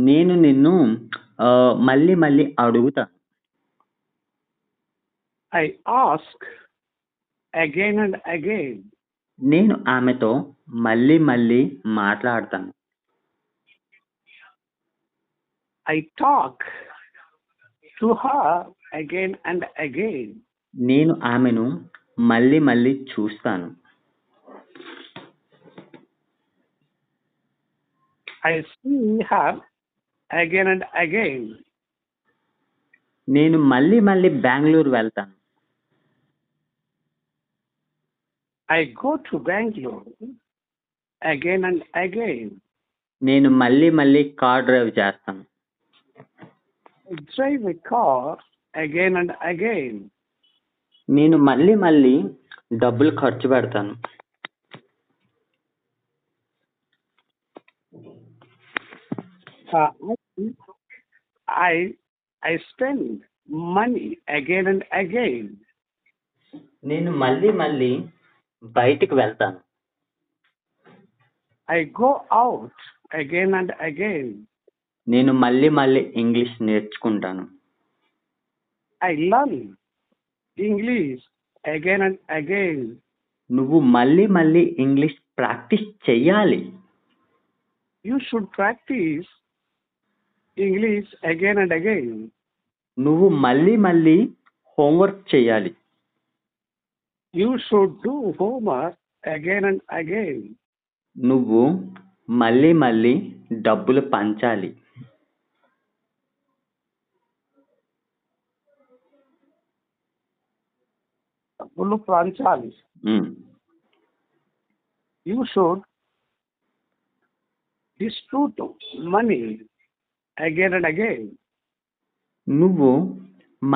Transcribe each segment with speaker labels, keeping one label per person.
Speaker 1: నేను నిన్ను మళ్ళీ మళ్ళీ అడుగుతాను.
Speaker 2: I ask again and again.
Speaker 1: నేను ఆమెతో మళ్ళీ మళ్ళీ మాట్లాడతాను.
Speaker 2: I talk to her again and again.
Speaker 1: నేను ఆమెను మళ్ళీ మళ్ళీ చూస్తాను.
Speaker 2: I see her again and again.
Speaker 1: నేను మళ్ళీ మళ్ళీ బెంగళూరు వెళ్తాను.
Speaker 2: I go to Bangalore again and again.
Speaker 1: నేను మళ్ళీ మళ్ళీ కార్ డ్రైవ్ చేస్తాను.
Speaker 2: I drive a car again and again.
Speaker 1: నేను మళ్ళీ మళ్ళీ డబ్బులు ఖర్చు పెడతాను.
Speaker 2: I spend money again and again.
Speaker 1: నేను మళ్ళీ మళ్ళీ బయటికి వెళ్తాను.
Speaker 2: I go out again and again.
Speaker 1: నేను మళ్ళీ మళ్ళీ ఇంగ్లీష్ నేర్చుకుంటాను.
Speaker 2: I learn English again and again.
Speaker 1: నువ్వు మళ్ళీ మళ్ళీ ఇంగ్లీష్ ప్రాక్టీస్ చెయ్యాలి.
Speaker 2: You should practice English again and again.
Speaker 1: నువ్వు మళ్ళీ మళ్ళీ హోంవర్క్ చేయాలి.
Speaker 2: You should do homework again and again.
Speaker 1: నువ్వు మళ్ళీ మళ్ళీ డబ్బులు పంచాలి.
Speaker 2: డబ్బులు పంచాలి. You should distribute money again and again.
Speaker 1: నువ్వు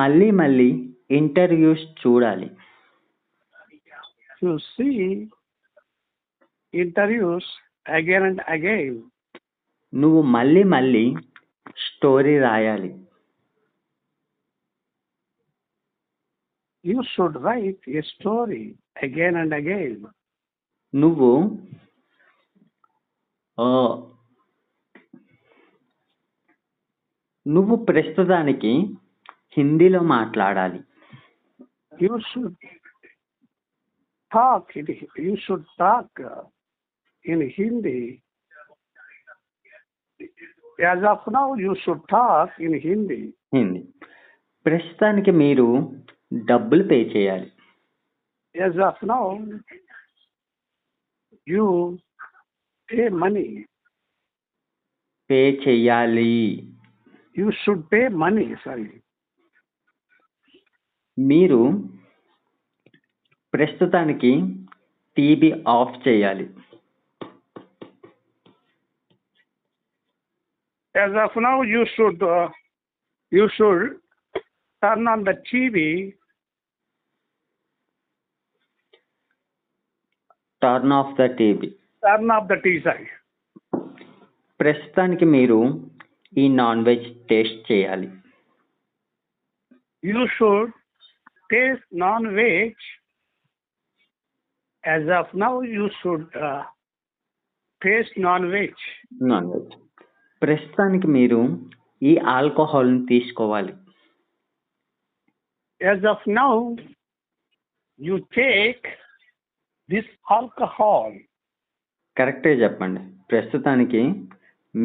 Speaker 1: మళ్ళీ మళ్ళీ ఇంటర్వ్యూస్ చూడాలి.
Speaker 2: You see interviews again and again.
Speaker 1: నువ్వు మళ్ళీ మళ్ళీ స్టోరీ రాయాలి.
Speaker 2: You should write a story again and again.
Speaker 1: నువ్వు నువ్వు ప్రస్తుతానికి హిందీలో మాట్లాడాలి.
Speaker 2: You should talk in Hindi. As of now, you should talk in Hindi.
Speaker 1: Hindi. ప్రస్తుతానికి మీరు డబ్బులు పే చేయాలి.
Speaker 2: As of now, you pay money.
Speaker 1: Pay చేయాలి.
Speaker 2: You should pay money, sorry.
Speaker 1: మీరు ప్రస్తుతానికి టీవీ ఆఫ్ చేయాలి.
Speaker 2: As of now, you should turn on the TV.
Speaker 1: Turn off the TV.
Speaker 2: Turn off the TV. Sorry.
Speaker 1: ప్రస్తుతానికి మీరు ఈ non veg taste చేయాలి.
Speaker 2: You should taste non-veg. As of now, you should taste non-veg.
Speaker 1: Non veg. ప్రస్తుతానికి మీరు ఈ ఆల్కహాల్ని తీసుకోవాలి.
Speaker 2: As of now, you take this alcohol.
Speaker 1: కరెక్ట్గా చెప్పండి. ప్రస్తుతానికి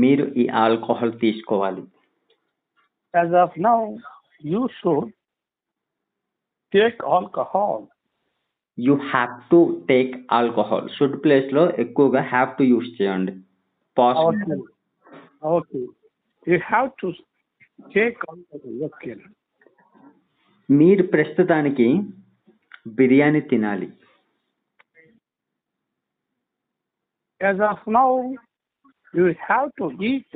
Speaker 1: మీరు ఈ ఆల్కహాల్ తీసుకోవాలి.
Speaker 2: As of now, you should take alcohol.
Speaker 1: You have to take alcohol. Should ప్లేస్లో ఎక్కువగా హ్యావ్ టు యూస్ చేయండి. Possible.
Speaker 2: Okay. You have to take alcohol. Okay.
Speaker 1: మీరు ప్రస్తుతానికి బిర్యానీ తినాలి.
Speaker 2: As of now, you have to eat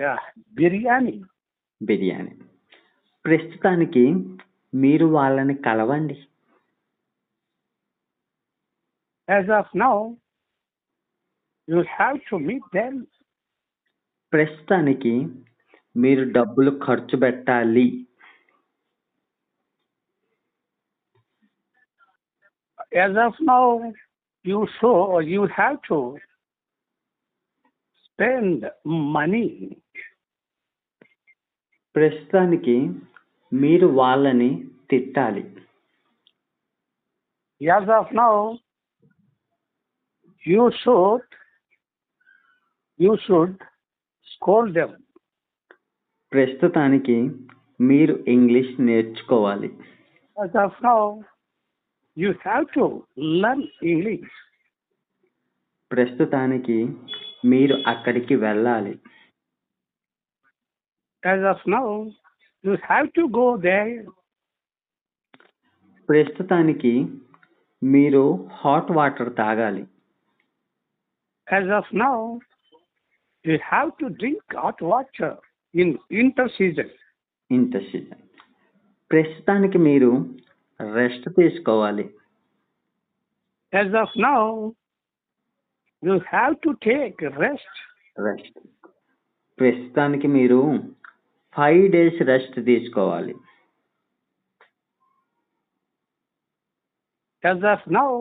Speaker 2: biryani.
Speaker 1: Biryani. ప్రస్తుతానికి మీరు వాళ్ళని కలవండి.
Speaker 2: As of now, you have to meet them.
Speaker 1: ప్రస్తుతానికి మీరు డబ్బులు ఖర్చు పెట్టాలి.
Speaker 2: As of now, you have to spend money.
Speaker 1: ప్రస్తుతానికి మీరు వాళ్ళని తిట్టాలి.
Speaker 2: As of now, you should scold them.
Speaker 1: ప్రస్తుతానికి మీరు ఇంగ్లీష్ నేర్చుకోవాలి.
Speaker 2: As of now, you have to learn English.
Speaker 1: ప్రస్తుతానికి మీరు అక్కడికి వెళ్ళాలి.
Speaker 2: As of now, you have to go there.
Speaker 1: ప్రస్తుతానికి మీరు హాట్ వాటర్ తాగాలి.
Speaker 2: As of now, you have to drink hot water in winter season.
Speaker 1: Inter ప్రస్తుతానికి మీరు rest తీసుకోవాలి.
Speaker 2: As of now, you have to take rest.
Speaker 1: Rest ప్రస్తుతానికి మీరు 5 days rest తీసుకోవాలి.
Speaker 2: As of now,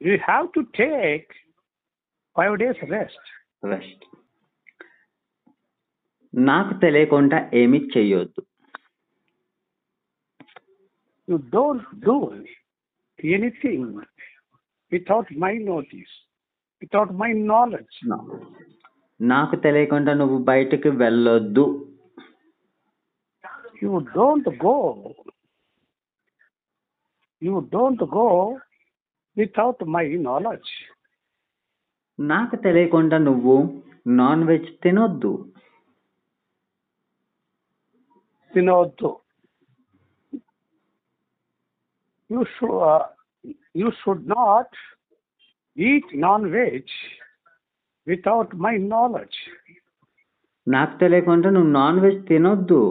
Speaker 2: you have to take 5 days rest.
Speaker 1: Rest నాకు తెలియకుండా ఏమీ చెయ్యొద్దు.
Speaker 2: You don't do anything without my notice, without my knowledge.
Speaker 1: నాకు తెలియకుండా నువ్వు బయటకు వెళ్ళొద్దు.
Speaker 2: You don't go without my knowledge.
Speaker 1: నాకు తెలియకుండా నువ్వు నాన్ వెజ్ తినొద్దు.
Speaker 2: Tinoddu. You should not eat non-veg without my knowledge.
Speaker 1: నాకు తెలియకుండా నువ్వు నాన్ వెజ్ తినొద్దు.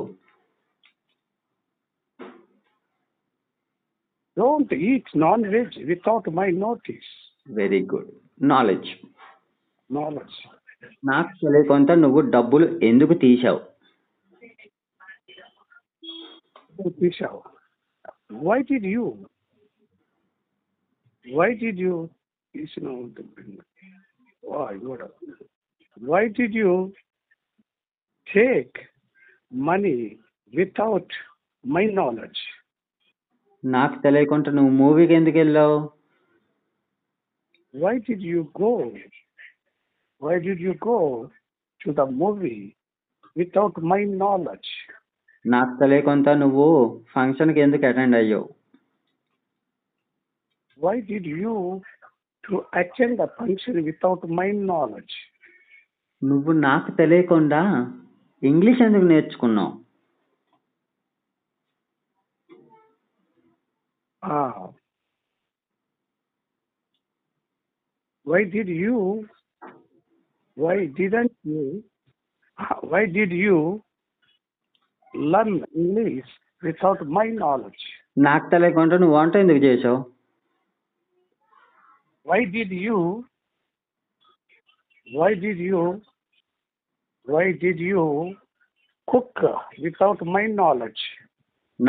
Speaker 2: Don't eat non-veg without my notice.
Speaker 1: Very good. Knowledge
Speaker 2: Knowledge.
Speaker 1: నాకు తెలియకుండా నువ్వు డబ్బులు ఎందుకు తీసావు?
Speaker 2: Why did you why did you take money without my knowledge?
Speaker 1: నాకు తెలియకుండా నువ్వు మూవీకి ఎందుకు వెళ్ళావు?
Speaker 2: Why did you go to the movie without my knowledge?
Speaker 1: నాకు తెలియకుండా నువ్వు ఫంక్షన్కి ఎందుకు అటెండ్ అయ్యావు?
Speaker 2: Why did you to attend the function without my knowledge?
Speaker 1: నువ్వు నాకు తెలియకుండా ఇంగ్లీష్ ఎందుకు నేర్చుకున్నావు?
Speaker 2: Why did you learn English without my knowledge?
Speaker 1: నాకు తెలియకుండా నువ్వు వంట ఎందుకు చేసావు?
Speaker 2: Why did you cook without my knowledge?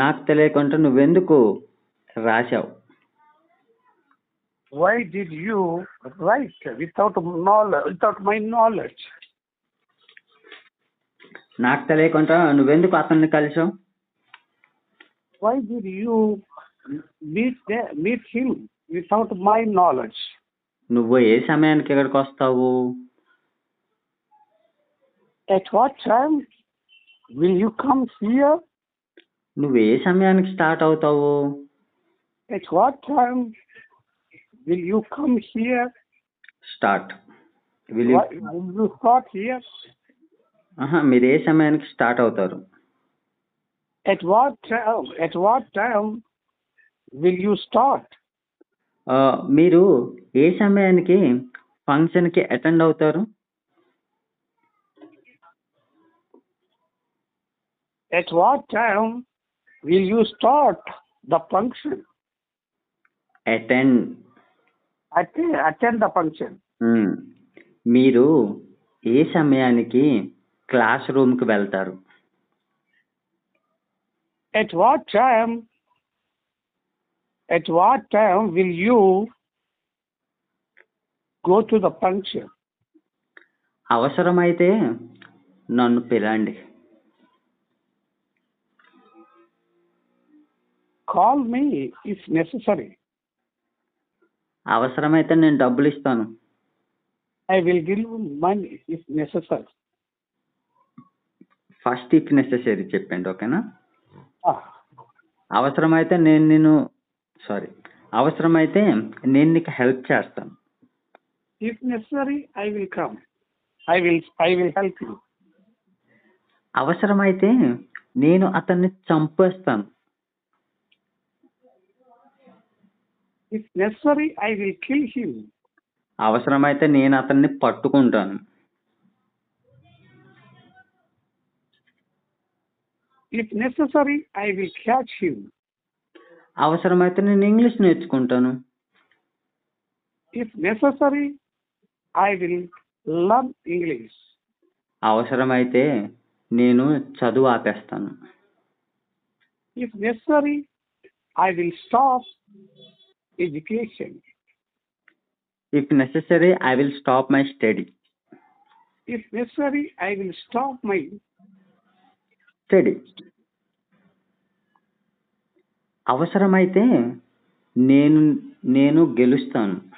Speaker 1: నాకు తెలియకుండా నువ్వెందుకు రాశావు?
Speaker 2: Why did you write without my knowledge?
Speaker 1: నాకు తెలియకుండా నువ్వెందుకు అతన్ని కలిసావు?
Speaker 2: Why did you meet him without my knowledge?
Speaker 1: నువ్వు ఏ సమయానికి ఇక్కడికి వస్తావు?
Speaker 2: At what time will you come here?
Speaker 1: నువ్వు ఏ సమయానికి స్టార్ట్ అవుతావు?
Speaker 2: At what time will you come here?
Speaker 1: Start
Speaker 2: Will you start here?
Speaker 1: మీరు ఏ సమయానికి స్టార్ట్ అవుతారు?
Speaker 2: At what time will you start?
Speaker 1: మీరు ఏ సమయానికి ఫంక్షన్కి అటెండ్ అవుతారు?
Speaker 2: At what time will you start the function?
Speaker 1: Attend
Speaker 2: the function.
Speaker 1: మీరు ఏ సమయానికి class రూమ్కి వెళ్తారు?
Speaker 2: At what time will you go to the function?
Speaker 1: అవసరమైతే నన్ను పిలండి.
Speaker 2: call me if necessary.
Speaker 1: అవసరమైతే నేను డబ్బులు ఇస్తాను.
Speaker 2: I will give you money if necessary.
Speaker 1: First if necessary చెప్పండి, ఓకేనా?
Speaker 2: Ah,
Speaker 1: అవసరమైతే అవసరమైతే నేను నీకు హెల్ప్ చేస్తాను.
Speaker 2: if necessary, I will come. I will help you.
Speaker 1: అవసరమైతే నేను అతన్ని చంపేస్తాను.
Speaker 2: If necessary, I will kill him.
Speaker 1: అవసరమైతే నేను అతన్ని పట్టుకుంటాను.
Speaker 2: If necessary, I will catch him.
Speaker 1: అవసరమైతే నేను ఇంగ్లీష్ నేర్చుకుంటాను.
Speaker 2: If necessary, I will learn English.
Speaker 1: అవసరమైతే నేను చదువు ఆపేస్తాను.
Speaker 2: If necessary, I will stop education.
Speaker 1: If necessary I will stop my study.
Speaker 2: If necessary, I will stop my
Speaker 1: study. అవసరమైతే నేను గెలుస్తాను.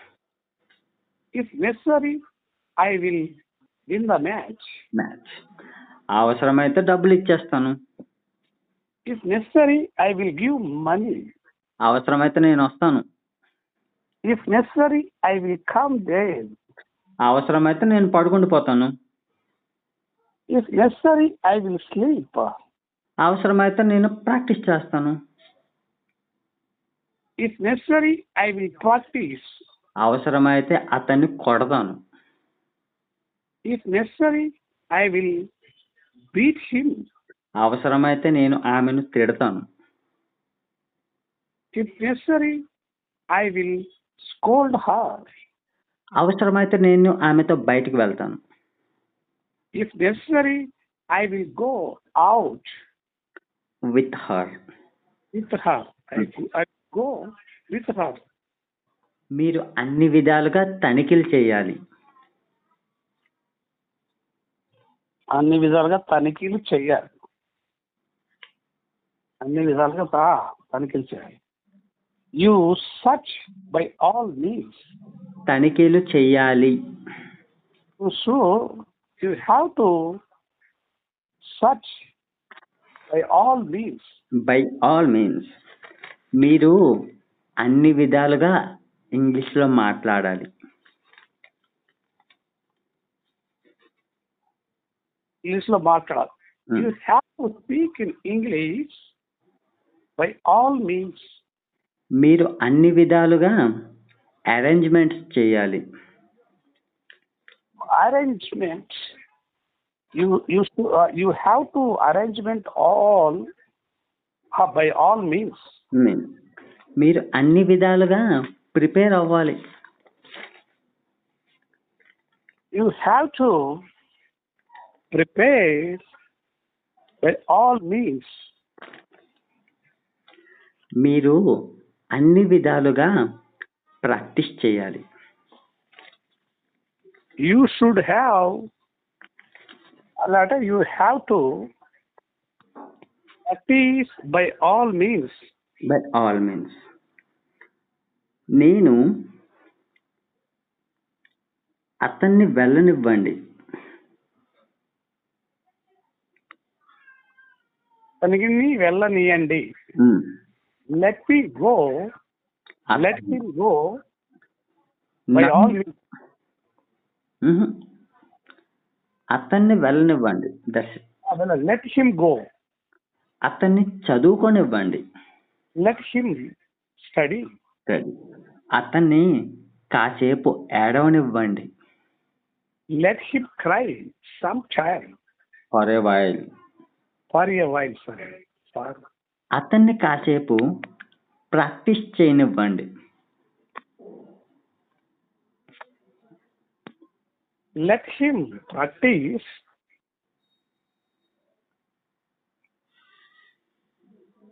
Speaker 2: If necessary, I will win the match.
Speaker 1: అవసరమైతే డబ్బులు ఇచ్చేస్తాను.
Speaker 2: If necessary, I will give money.
Speaker 1: అవసరమైతే నేను వస్తాను.
Speaker 2: If necessary, I will come there.
Speaker 1: అవసరమైతే నేను పడుకుండిపోతాను.
Speaker 2: If necessary, I will sleep.
Speaker 1: అవసరమైతే నేను ప్రాక్టీస్ చేస్తాను.
Speaker 2: If necessary, I will practice.
Speaker 1: అవసరమైతే అతన్ని కొడతాను.
Speaker 2: If necessary, I will beat him.
Speaker 1: అవసరమైతే నేను ఆమెను తిడతాను.
Speaker 2: If necessary, I will scold her.
Speaker 1: అవసరమైతే నేను ఆమెతో బయటికి వెళ్తాను.
Speaker 2: If necessary, I will go out
Speaker 1: with her.
Speaker 2: with her. I go with her.
Speaker 1: మీరు అన్ని విధాలుగా తనిఖీలు చేయాలి.
Speaker 2: అన్ని విధాలుగా తనిఖీలు చేయాలి. అన్ని విధాలుగా తనిఖీలు చేయాలి. You search by all means.
Speaker 1: తనిఖీలు చేయాలి.
Speaker 2: So you have to search by all means.
Speaker 1: By all means. మీరు అన్ని విధాలుగా ఇంగ్లీష్లో మాట్లాడాలి.
Speaker 2: English లో మాట్లాడాలి. You have to speak in English by all means.
Speaker 1: మీరు అన్ని విధాలుగా అరేంజ్మెంట్స్ చేయాలి.
Speaker 2: Arrangement. You have to arrangement all by all means.
Speaker 1: మీరు అన్ని విధాలుగా ప్రిపేర్ అవ్వాలి.
Speaker 2: You have to prepare by all means.
Speaker 1: మీరు అన్ని విధాలుగా ప్రాక్టీస్ చేయాలి.
Speaker 2: You should have, you have to practice by all means.
Speaker 1: By all means. నేను అతన్ని వెళ్ళనివ్వండి.
Speaker 2: తనకి వెళ్ళనీయండి. Let me go. Let him go by all means.
Speaker 1: అతన్ని వెళ్ళనివ్వండి.
Speaker 2: Let him go.
Speaker 1: అతన్ని చదువుకోనివ్వండి.
Speaker 2: Let him study.
Speaker 1: అతన్ని కాసేపు ఏడవనివ్వండి.
Speaker 2: Let him cry some time.
Speaker 1: For a while.
Speaker 2: For a while, sir.
Speaker 1: అతన్ని కాసేపు practice చేయనివ్వండి.
Speaker 2: Let him practice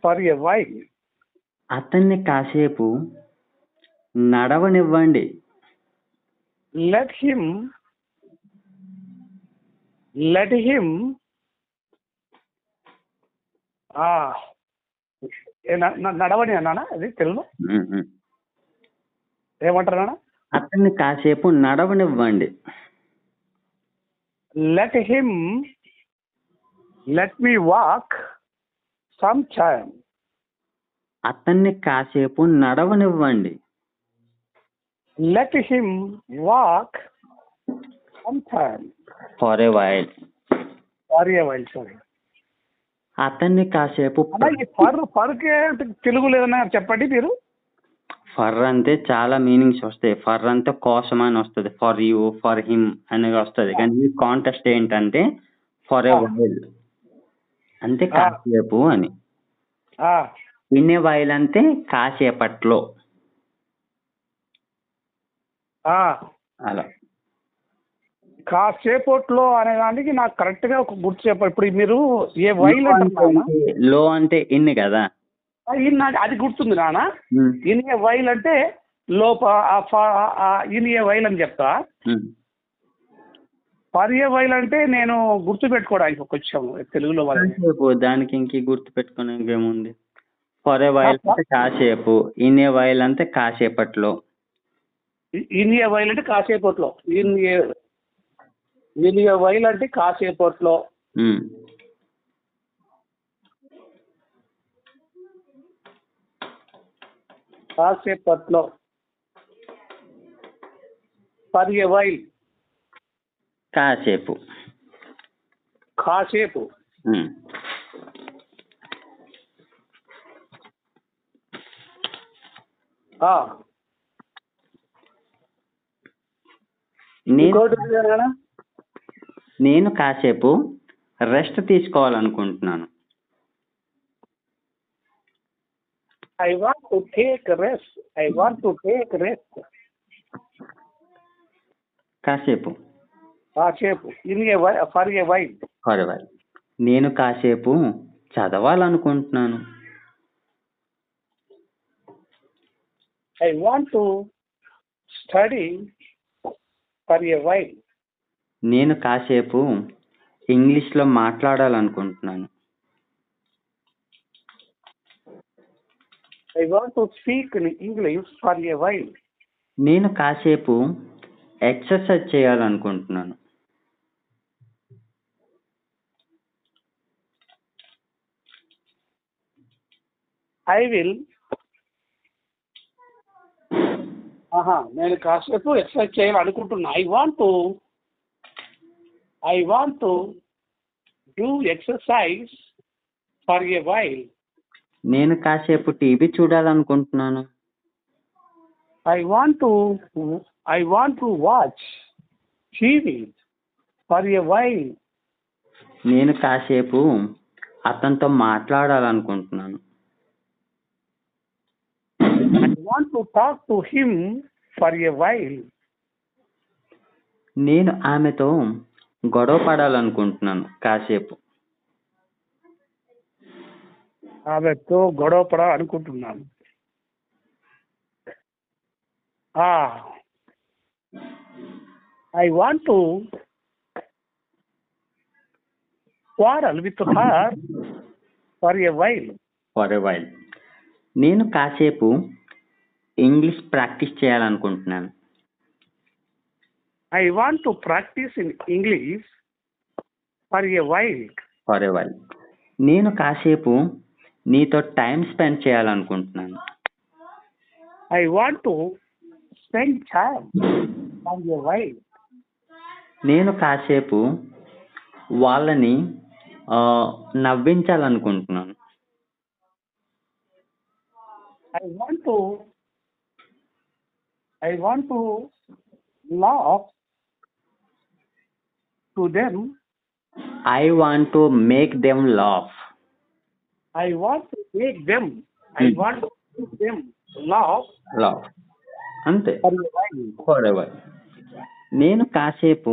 Speaker 2: for a while.
Speaker 1: అతన్ని కాసేపు నడవనివ్వండి.
Speaker 2: Let him నడవని అన్నానా అది తెలుగు
Speaker 1: మ్మ్.
Speaker 2: ఏమంటారు నాన్న?
Speaker 1: అతన్ని కాసేపు నడవనివ్వండి.
Speaker 2: Let me walk some time.
Speaker 1: అతన్ని కాసేపు నడవనివ్వండి.
Speaker 2: Let him walk some time.
Speaker 1: For a while.
Speaker 2: Sorry.
Speaker 1: అతన్ని కాసేపు
Speaker 2: అలా ఈ ఫర్కే తెలుగు లేదన్నా చెప్పండి మీరు.
Speaker 1: ఫర్ అంటే చాలా మీనింగ్స్ వస్తాయి. ఫర్ అంటే కోసం అని వస్తుంది, ఫర్ యూ, ఫర్ హిమ్ అనేది వస్తుంది. కానీ ఈ కాంటెస్ట్ ఏంటంటే ఫర్ ఏ వైల్ అంటే కాసేపు అని. ఇన్ ఏ వైల్ అంటే కాసేపట్లో అలా.
Speaker 2: కాసేపట్లో అనే దానికి నాకు కరెక్ట్ గా ఒక గుర్తు చెప్పండి. ఇప్పుడు మీరు ఏ వైల్ అంటున్నా
Speaker 1: లో అంటే ఇన్ కదా.
Speaker 2: నాకు అది గుర్తుంది నాన్న. ఇన్ ఏ వైల్ అంటే ఇన్ ఏ వైల్ అని చెప్తా. ఫర్ ఏ వైల్ అంటే నేను గుర్తు పెట్టుకోవడానికి కొంచెం తెలుగులో
Speaker 1: కాసేపు, దానికి ఇంక గుర్తు పెట్టుకోవడానికి ఏముంది. ఫర్ ఏ వైల్ అంటే కాసేపు, ఇన్ ఏ వైల్ అంటే కాసేపట్లో.
Speaker 2: ఇన్ ఏ వైల్ అంటే కాసేపట్లో. ఇన్ ఏ వైల్ అంటే కాసేపట్లో. కాసేపట్లో. ఫర్ ఏ వైల్
Speaker 1: కాసేపు. నేను కాసేపు రెస్ట్ తీసుకోవాలనుకుంటున్నాను.
Speaker 2: I want to take rest.
Speaker 1: కాసేపు.
Speaker 2: For a while.
Speaker 1: నేను కాసేపు చదవాలనుకుంటున్నాను.
Speaker 2: I want to study for a while.
Speaker 1: నేను కాసేపు ఇంగ్లీష్లో మాట్లాడాలనుకుంటున్నాను.
Speaker 2: I want to speak in English for a while.
Speaker 1: నేను కాసేపు ఎక్సర్సైజ్ చేయాలనుకుంటున్నాను.
Speaker 2: నేను కాసేపు ఎక్సర్సైజ్ చేయాలనుకుంటున్నా. I want to do exercise for a while.
Speaker 1: నేను కాసేపు టీవీ చూడాలనుకుంటున్నాను.
Speaker 2: I want to watch TV for a while.
Speaker 1: నేను కాసేపు అతనితో మాట్లాడాలనుకుంటున్నాను.
Speaker 2: I want to talk to him for a while.
Speaker 1: నేను ఆమెతో గొడవ పడాలనుకుంటున్నాను కాసేపు.
Speaker 2: ఆమెతో గొడవ పడాలనుకుంటున్నాను. I want to quarrel with her for a while.
Speaker 1: నేను కాసేపు ఇంగ్లీష్ ప్రాక్టీస్ చేయాలనుకుంటున్నాను.
Speaker 2: I want to practice in English for a while.
Speaker 1: నేను కాసేపు నీతో టైం స్పెండ్ చేయాలనుకుంటున్నాను.
Speaker 2: I want to spend time for a while.
Speaker 1: నేను కాసేపు వాళ్ళని నవ్వించాలనుకుంటున్నాను.
Speaker 2: I want to laugh to them.
Speaker 1: I want to make them laugh.
Speaker 2: I want to make them laugh.
Speaker 1: అంతే. నేను కాసేపు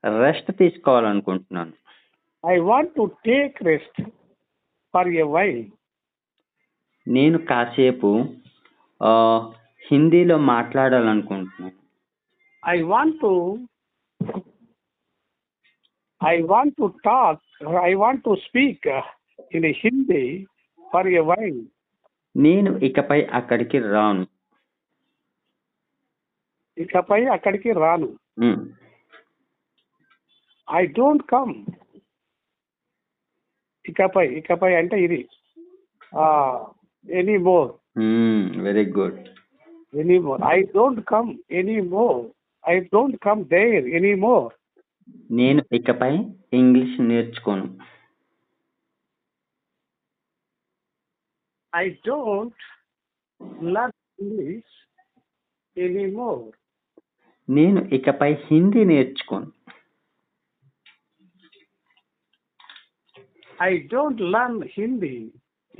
Speaker 1: రెస్ట్ తీసుకోవాలనుకుంటున్నాను.
Speaker 2: I want to take rest for a while.
Speaker 1: నేను కాసేపు హిందీలో మాట్లాడాలనుకుంటున్నాను.
Speaker 2: I want to speak in Hindi for a while.
Speaker 1: నేను ఇకపై అక్కడికి రాను.
Speaker 2: ఇకపై అక్కడికి రాను.
Speaker 1: ఉమ్.
Speaker 2: I don't come. ఇకపై అంటే ఇది any more.
Speaker 1: Very good.
Speaker 2: Any more. I don't come any more. I don't come there any more.
Speaker 1: నేను ఇకపై ఇంగ్లీష్ నేర్చుకోను.
Speaker 2: I don't learn English anymore.
Speaker 1: నేను ఇకపై Hindi నేర్చుకోను.
Speaker 2: I don't learn Hindi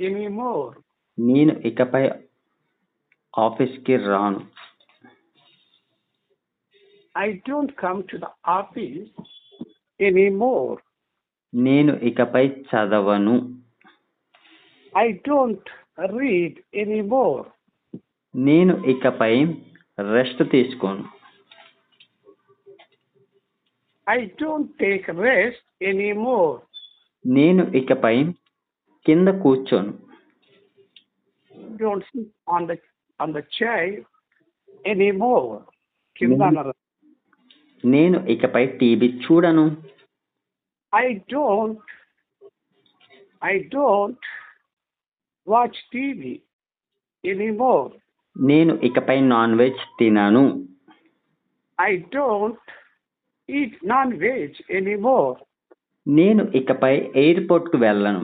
Speaker 2: anymore.
Speaker 1: నేను ఇకపై ఆఫీస్కి రాను.
Speaker 2: I don't come to the office anymore.
Speaker 1: నేను ఇకపై చదవను.
Speaker 2: I don't read anymore.
Speaker 1: నేను ఇకపై రెస్ట్ తీసుకోను.
Speaker 2: I don't take rest anymore.
Speaker 1: నేను ఇకపై కింద కూర్చోను.
Speaker 2: Don't sit on the chair anymore. కింద అన్నారు.
Speaker 1: నేను ఇకపై టీవీ చూడను.
Speaker 2: I don't watch TV anymore.
Speaker 1: నేను ఇకపై నాన్ వెజ్ తినను.
Speaker 2: I don't eat non-veg anymore.
Speaker 1: నేను ఇకపై ఎయిర్పోర్ట్కి వెళ్ళను.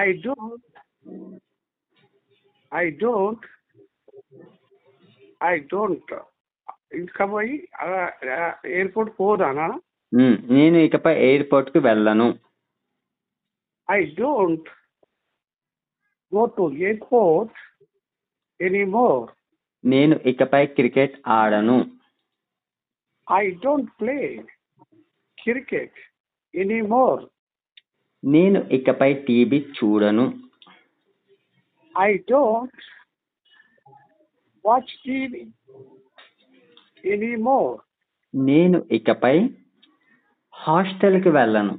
Speaker 2: I don't ఇంకా పోయి ఎయిర్పోర్ట్ పోదానా?
Speaker 1: నేను ఇకపై ఎయిర్పోర్ట్కి వెళ్ళను.
Speaker 2: I don't go to airport anymore.
Speaker 1: నేను ఇకపై cricket ఆడను.
Speaker 2: I don't play cricket anymore.
Speaker 1: నేను ఇకపై టీవీ చూడను.
Speaker 2: I don't watch TV anymore.
Speaker 1: నేను ఇకపై హాస్టల్కి వెళ్ళను.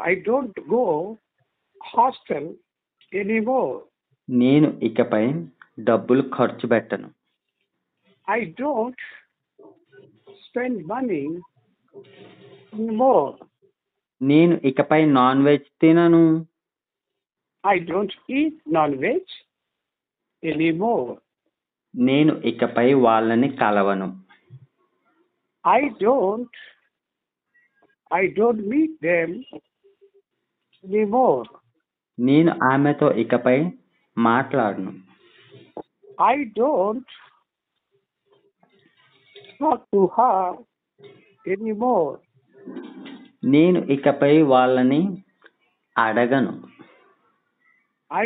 Speaker 2: I don't go hostel anymore.
Speaker 1: నేను ఇకపై డబ్బులు ఖర్చు పెట్టను.
Speaker 2: I don't spend money anymore.
Speaker 1: నేను ఇకపై నాన్ వెజ్ తినను.
Speaker 2: I don't eat non-veg anymore.
Speaker 1: నేను ఇకపై వాళ్ళని కలవను.
Speaker 2: I don't meet them anymore.
Speaker 1: నేను ఆమెతో ఇకపై మాట్లాడను.
Speaker 2: I don't talk to her anymore.
Speaker 1: నేను ఇకపై వాళ్ళని అడగను.
Speaker 2: I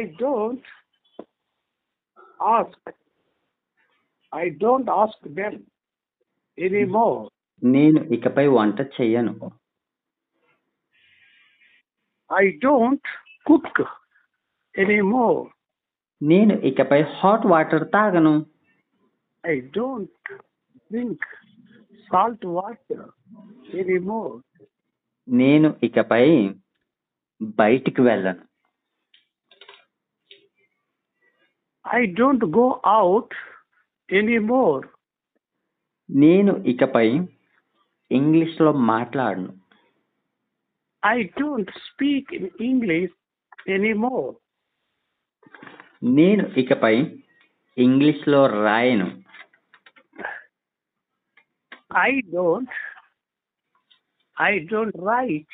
Speaker 2: don't ask them anymore.
Speaker 1: నేను ఇకపై వంట చెయ్యను.
Speaker 2: I don't cook anymore.
Speaker 1: నేను ఇకపై హాట్ వాటర్ తాగను.
Speaker 2: I don't drink salt water anymore.
Speaker 1: నేను ఇకపై బయటికి వెళ్ళను.
Speaker 2: I don't go out anymore.
Speaker 1: నేను ఇకపై ఇంగ్లీష్లో మాట్లాడను.
Speaker 2: I don't speak in English anymore.
Speaker 1: నేను ఇకపై ఇంగ్లీష్లో రాయను.
Speaker 2: I don't write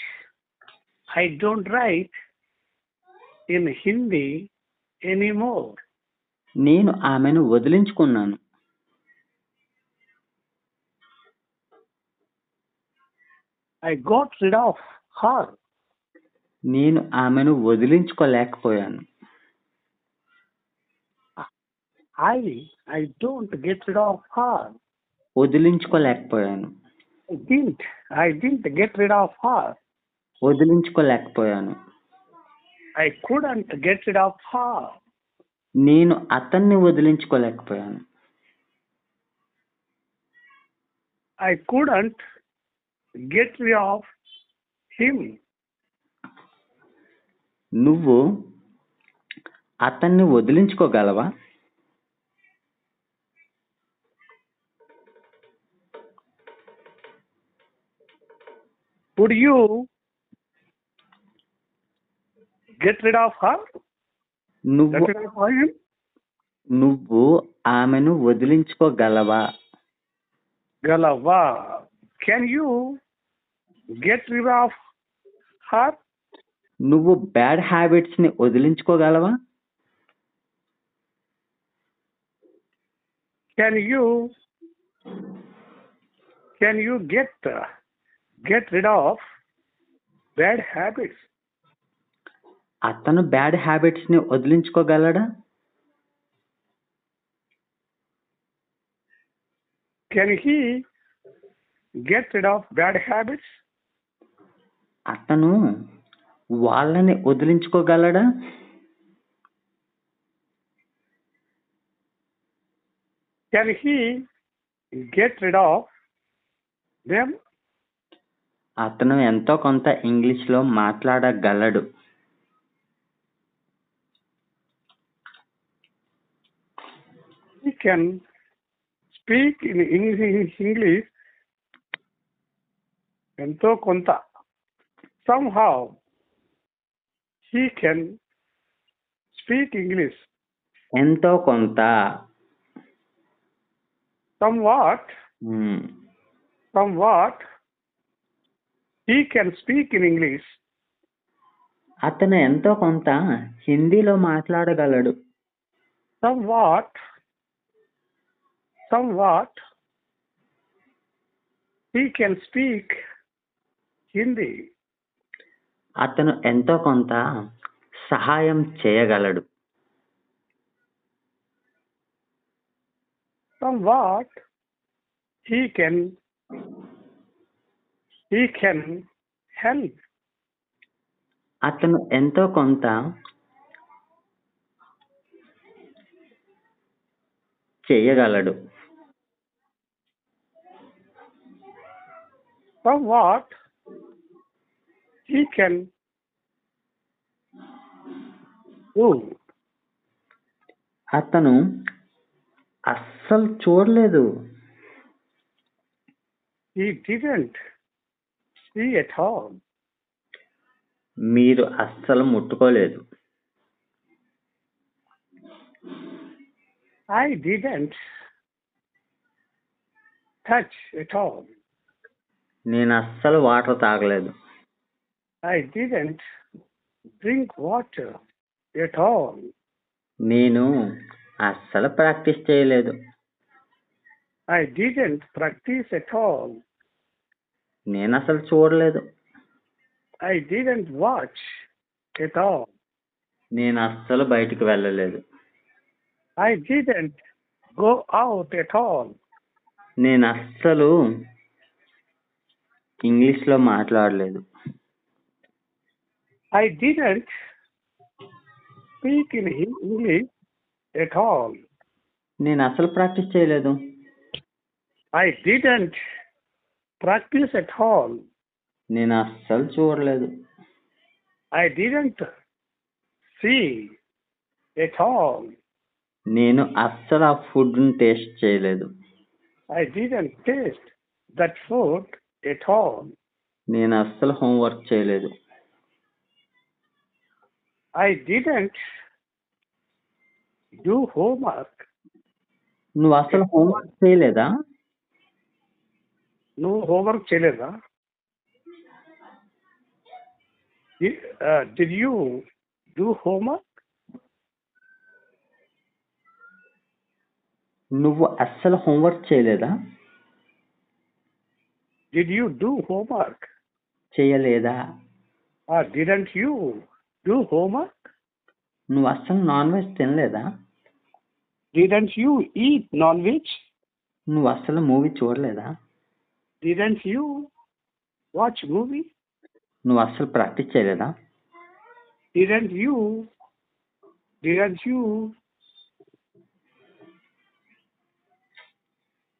Speaker 2: in Hindi anymore.
Speaker 1: నేను ఆమెను వదిలించుకున్నాను.
Speaker 2: I got rid of her.
Speaker 1: నేను ఆమెను వదిలించుకోలేకపోయాను.
Speaker 2: I don't get rid of her.
Speaker 1: వదిలించుకోలేకపోయాను.
Speaker 2: I didn't get rid of her.
Speaker 1: వదిలించుకోలేకపోయాను.
Speaker 2: I couldn't get rid of her.
Speaker 1: నేను అతన్ని వదిలించుకోలేకపోయాను.
Speaker 2: I couldn't get rid of him.
Speaker 1: నువ్వు అతన్ని వదిలించుకోగలవా?
Speaker 2: Could you get rid of her?
Speaker 1: నువ్వు
Speaker 2: Get rid of him?
Speaker 1: నువ్వు ఆమెను వదిలించుకోగలవా?
Speaker 2: Galava. Can you get rid of her?
Speaker 1: నువ్వు bad habits ని వదిలించుకోగలవా?
Speaker 2: Can you get rid of bad habits?
Speaker 1: అతను bad habits ని వదిలించుకోగలడా?
Speaker 2: Can he get rid of bad habits?
Speaker 1: అతను వాళ్ళని వదిలించుకోగలడా?
Speaker 2: Can he get rid of them?
Speaker 1: అతను ఎంతో కొంత English లో మాట్లాడగలడు.
Speaker 2: He can speak in English ఎంతో కొంత. Somehow he can speak English.
Speaker 1: ఎంతో కొంత.
Speaker 2: Somewhat he can speak in English.
Speaker 1: అతను ఎంతో కొంత హిందీలో మాట్లాడగలడు.
Speaker 2: Somewhat he can speak Hindi.
Speaker 1: అతను ఎంతో కొంత సహాయం చేయగలడు.
Speaker 2: Somewhat he can help.
Speaker 1: అతను ఎంతో కొంత చేయగలడు.
Speaker 2: Somewhat he can do.
Speaker 1: అతను అస్సలు చూడలేదు.
Speaker 2: He didn't see at all.
Speaker 1: మీరు అస్సలు ముట్టుకోలేదు.
Speaker 2: I didn't touch at all.
Speaker 1: నేను అస్సలు వాటర్ తాగలేదు.
Speaker 2: I didn't drink water at all.
Speaker 1: నేను అస్సలు ప్రాక్టీస్ చేయలేదు.
Speaker 2: I didn't practice at all.
Speaker 1: నేను అసలు చూడలేదు.
Speaker 2: I didn't watch at all.
Speaker 1: నేను అస్సలు బయటికి వెళ్ళలేదు.
Speaker 2: I didn't go out at all.
Speaker 1: నేను అస్సలు ఇంగ్లీష్ లో మాట్లాడలేదు.
Speaker 2: I didn't speak in English at all.
Speaker 1: నేను అసలు ప్రాక్టీస్ చేయలేదు.
Speaker 2: I didn't practice at all.
Speaker 1: నేను అస్సలు చూడలేదు.
Speaker 2: I didn't see at all.
Speaker 1: నేను అస్సలు ఆ ఫుడ్ ని టేస్ట్ చేయలేదు.
Speaker 2: I didn't taste that food at all.
Speaker 1: నేను అస్సలు హోంవర్క్ చేయలేదు.
Speaker 2: I didn't do homework.
Speaker 1: నువ్వు అసలు హోంవర్క్ చేయలేదా?
Speaker 2: నువ్వు homework చేయలేదా? Did you do homework?
Speaker 1: నువ్వు అస్సలు హోంవర్క్ చేయలేదా?
Speaker 2: Did you do homework?
Speaker 1: చేయలేదా?
Speaker 2: Didn't you do homework?
Speaker 1: నువ్వు అస్సలు నాన్ వెజ్ తినలేదా?
Speaker 2: Didn't you eat non-veg?
Speaker 1: నువ్వు అస్సలు మూవీ చూడలేదా?
Speaker 2: Didn't you watch movie?
Speaker 1: నువ్వు అస్సలు ప్రాక్టీస్ చేయలేదా?
Speaker 2: Didn't you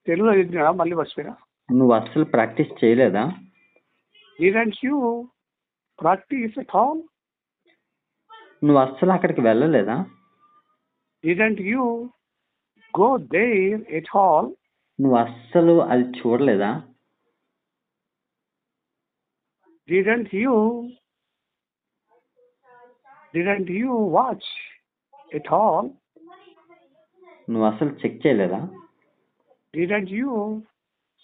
Speaker 2: తెలుగులో చెప్పినా మళ్ళీ మర్చిపోయినా?
Speaker 1: నువ్వు అస్సలు ప్రాక్టీస్ చేయలేదా?
Speaker 2: Didn't you practice at all?
Speaker 1: నువ్వు అస్సలు అక్కడికి వెళ్ళలేదా?
Speaker 2: Didn't you go there at all?
Speaker 1: నువ్వు అస్సలు అది చూడలేదా?
Speaker 2: Didn't you watch at all?
Speaker 1: నువ్వు అస్సలు చెక్ చేయలేదా?
Speaker 2: Didn't you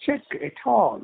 Speaker 2: check at all?